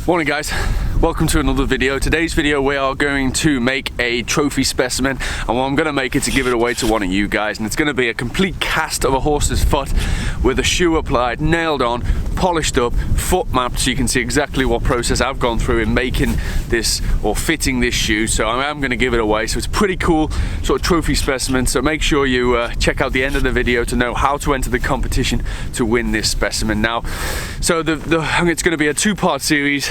Morning guys, welcome to another video. Today's video we are going to make a trophy specimen, and what I'm going to make it to give it away to one of you guys, and it's going to be a complete cast of a horse's foot with a shoe applied, nailed on, polished up, foot mapped, so you can see exactly what process I've gone through in making this or fitting this shoe. So I am going to give it away, so it's a pretty cool sort of trophy specimen, so make sure you check out the end of the video to know how to enter the competition to win this specimen. Now, so it's going to be a two-part series.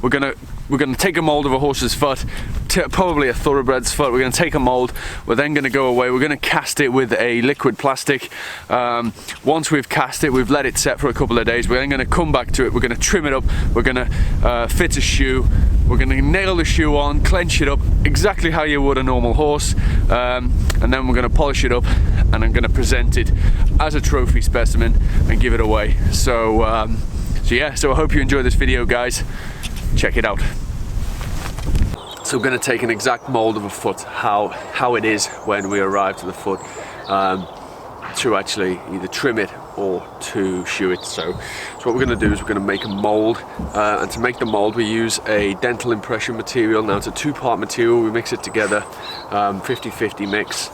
We're gonna take a mold of a horse's foot, probably a thoroughbred's foot. We're gonna take a mold. We're then gonna go away. We're gonna cast it with a liquid plastic. Once we've cast it, we've let it set for a couple of days. We're then gonna come back to it. We're gonna trim it up. We're gonna fit a shoe. We're gonna nail the shoe on, clench it up exactly how you would a normal horse, and then we're gonna polish it up, and I'm gonna present it as a trophy specimen and give it away. So I hope you enjoy this video, guys. Check it out. So we're going to take an exact mold of a foot, how it is when we arrive to the foot, to actually either trim it or to shoe it. So what we're going to do is we're going to make a mold, and to make the mold we use a dental impression material. Now it's a two-part material. We mix it together, 50-50 mix.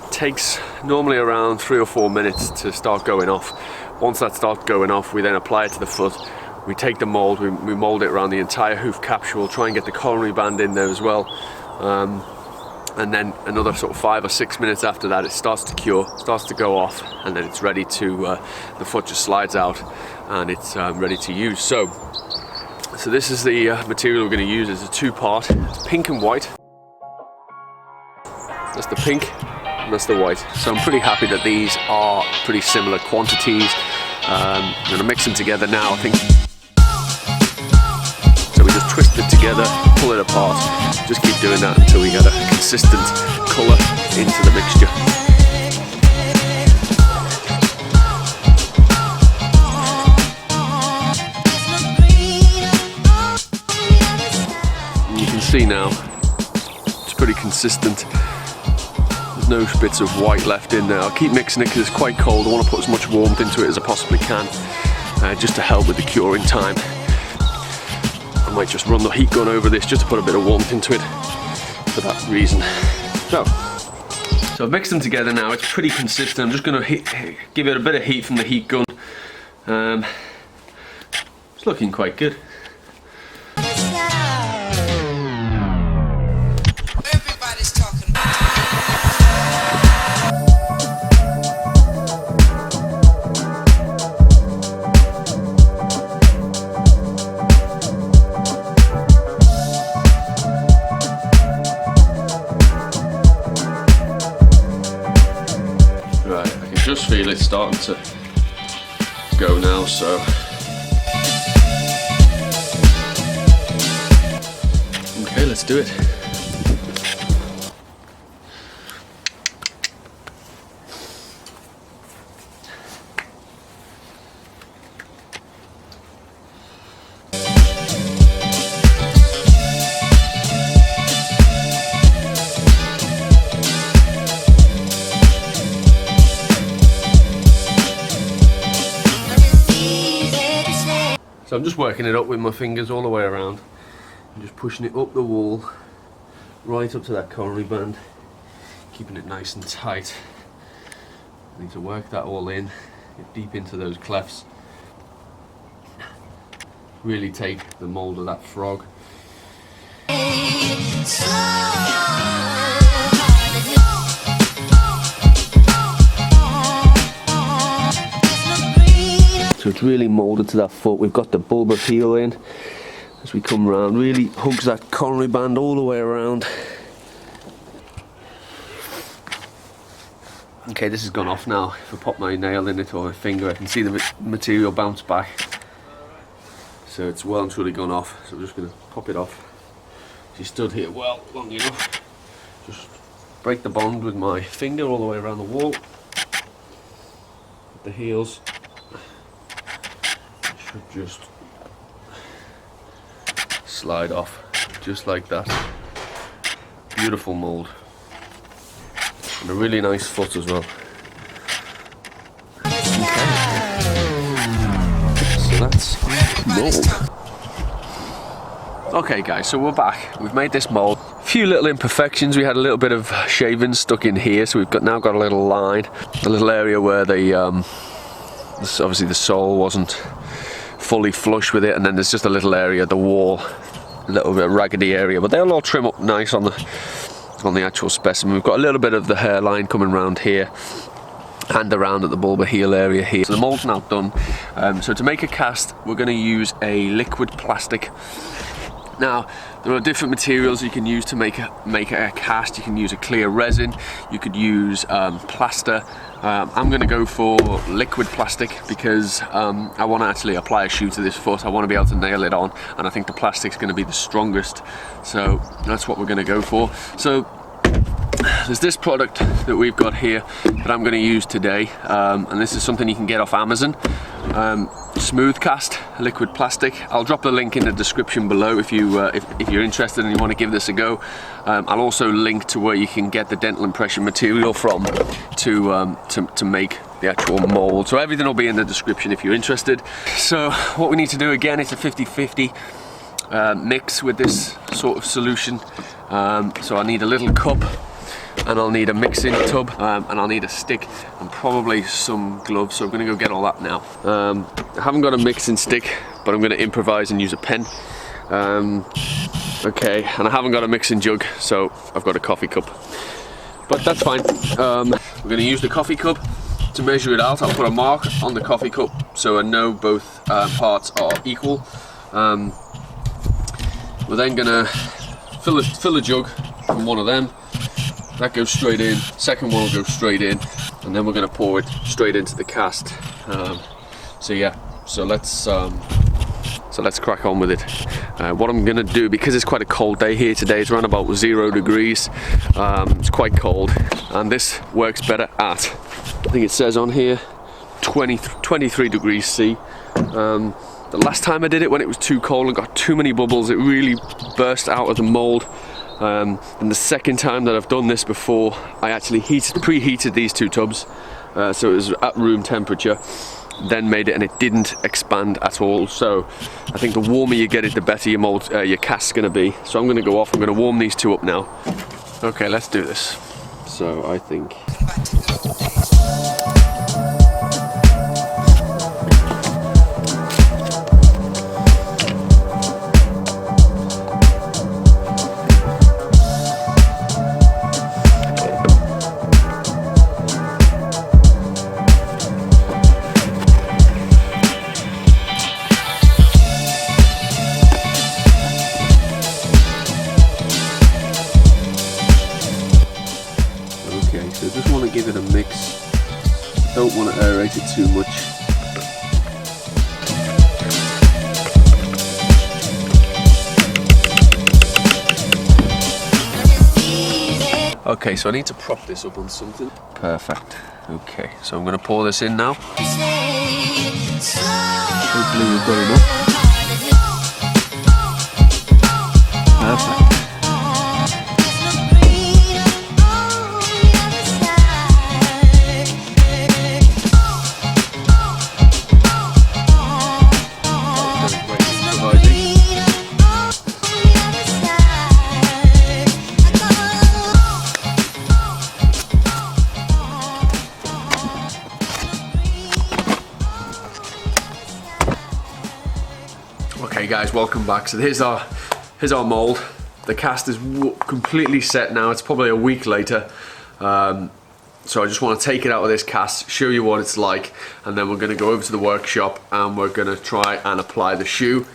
It takes normally around 3 or 4 minutes to start going off. Once that starts going off, we then apply it to the foot. We take the mold, we mold it around the entire hoof capsule, try and get the coronary band in there as well. And then another sort of 5 or 6 minutes after that, it starts to cure, starts to go off, and then it's ready to, the foot just slides out and it's ready to use. So this is the material we're going to use. It's a two-part, it's pink and white. That's the pink and that's the white. So I'm pretty happy that these are pretty similar quantities. I'm going to mix them together now, I think. So we just twist it together, pull it apart, just keep doing that until we get a consistent colour into the mixture. And you can see now, it's pretty consistent. There's no bits of white left in there. I'll keep mixing it because it's quite cold. I want to put as much warmth into it as I possibly can, just to help with the curing time. I might just run the heat gun over this just to put a bit of warmth into it for that reason. So I've mixed them together now. It's pretty consistent. I'm just going to give it a bit of heat from the heat gun. It's looking quite good. Just feel it starting to go now, so okay, let's do it. So I'm just working it up with my fingers all the way around. I'm just pushing it up the wall, right up to that coronary band, keeping it nice and tight. I need to work that all in, get deep into those clefts. Really take the mold of that frog. So it's really moulded to that foot. We've got the bulbar heel in as we come round. Really hugs that coronary band all the way around. Okay, this has gone off now. If I pop my nail in it or my finger, I can see the material bounce back. So it's well and truly gone off. So I'm just going to pop it off. She stood here well long enough. Just break the bond with my finger all the way around the wall. With the heels. Just slide off just like that. Beautiful mould and a really nice foot as well. Okay. So that's mould. Okay guys, so we're back. We've made this mould. A few little imperfections. We had a little bit of shaving stuck in here, so we've now got a little line, a little area where the obviously the sole wasn't fully flush with it, and then there's just a little area, the wall, a little bit raggedy area, but they'll all trim up nice on the actual specimen. We've got a little bit of the hairline coming around here and around at the bulbar heel area here. So the mould's now done. So to make a cast, we're going to use a liquid plastic. Now, there are different materials you can use to make a cast. You can use a clear resin, you could use plaster. I'm going to go for liquid plastic because I want to actually apply a shoe to this foot. I want to be able to nail it on, and I think the plastic's going to be the strongest. So that's what we're going to go for. So there's this product that we've got here that I'm going to use today, and this is something you can get off Amazon. Smooth cast liquid plastic. I'll drop the link in the description below if you're interested and you want to give this a go. I'll also link to where you can get the dental impression material from to make the actual mold. So everything will be in the description if you're interested. So what we need to do again is a 50-50 mix with this sort of solution. So I need a little cup, and I'll need a mixing tub, and I'll need a stick and probably some gloves, so I'm going to go get all that now. I haven't got a mixing stick, but I'm going to improvise and use a pen. Okay, and I haven't got a mixing jug, so I've got a coffee cup, but that's fine. We're going to use the coffee cup to measure it out. I'll put a mark on the coffee cup so I know both parts are equal. We're then going to fill a jug from one of them. That goes straight in, second one will go straight in, and then we're going to pour it straight into the cast. So yeah, so let's crack on with it. What I'm going to do, because it's quite a cold day here today, it's around about 0 degrees, it's quite cold, and this works better at, I think it says on here, 23 degrees C. The last time I did it, when it was too cold and got too many bubbles, it really burst out of the mould. And the second time that I've done this before, I actually preheated these two tubs, so it was at room temperature, then made it, and it didn't expand at all. So I think the warmer you get it, the better your cast's going to be. So I'm going to go off, I'm going to warm these two up now. Okay, let's do this. So I think... So just want to give it a mix, don't want to aerate it too much. Okay, so I need to prop this up on something. Perfect. Okay, so I'm going to pour this in now. Hopefully we've got enough. Perfect. Okay guys, welcome back. So here's our mould. The cast is completely set now. It's probably a week later. So I just want to take it out of this cast, show you what it's like, and then we're going to go over to the workshop and we're going to try and apply the shoe.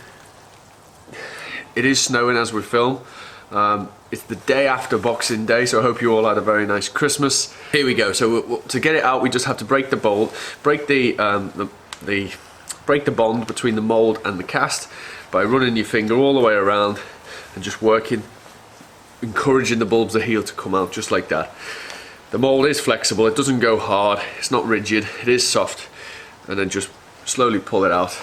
It is snowing as we film. It's the day after Boxing Day, so I hope you all had a very nice Christmas. Here we go. So to get it out, we just have to break the mold, break the bond between the mold and the cast by running your finger all the way around and just working, encouraging the bulbs of heel to come out just like that. The mold is flexible, it doesn't go hard, it's not rigid, it is soft, and then just slowly pull it out,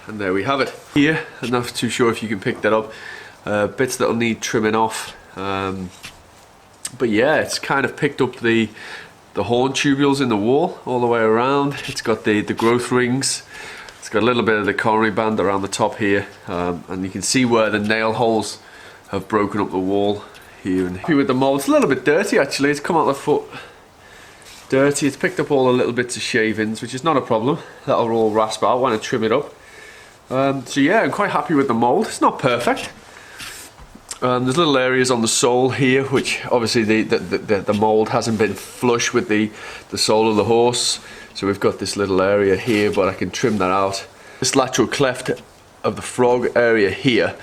and there we have it. Here, I'm not too sure if you can pick that up, bits that'll need trimming off, but yeah, it's kind of picked up the horn tubules in the wall all the way around. It's got the growth rings. It's got a little bit of the coronary band around the top here, and you can see where the nail holes have broken up the wall here. And with the mould, it's a little bit dirty actually. It's come out the foot dirty. It's picked up all the little bits of shavings, which is not a problem. That'll all rasp out when I trim it up. So yeah, I'm quite happy with the mould. It's not perfect. There's little areas on the sole here, which obviously the mould hasn't been flush with the sole of the horse. So we've got this little area here, but I can trim that out. This lateral cleft of the frog area here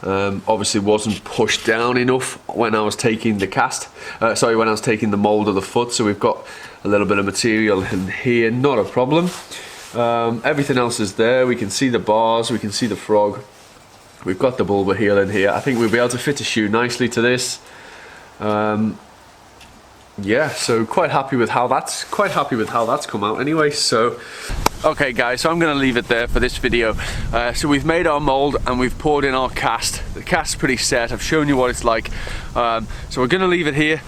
obviously wasn't pushed down enough when I was taking the when I was taking the mould of the foot. So we've got a little bit of material in here, not a problem. Everything else is there. We can see the bars, we can see the frog. We've got the bulbar heel in here. I think we'll be able to fit a shoe nicely to this. Yeah, so quite happy with how that's come out anyway. So okay guys, so I'm gonna leave it there for this video. So we've made our mold and we've poured in our cast. The cast's pretty set. I've shown you what it's like. So we're gonna leave it here.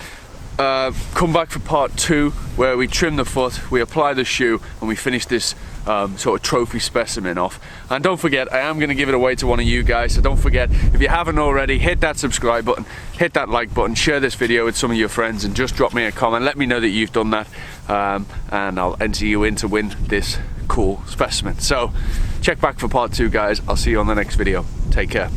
Come back for part 2 where we trim the foot, we apply the shoe, and we finish this sort of trophy specimen off. And don't forget, I am going to give it away to one of you guys, so don't forget, if you haven't already, hit that subscribe button, hit that like button, share this video with some of your friends, and just drop me a comment, let me know that you've done that, and I'll enter you in to win this cool specimen. So check back for part 2 guys. I'll see you on the next video. Take care.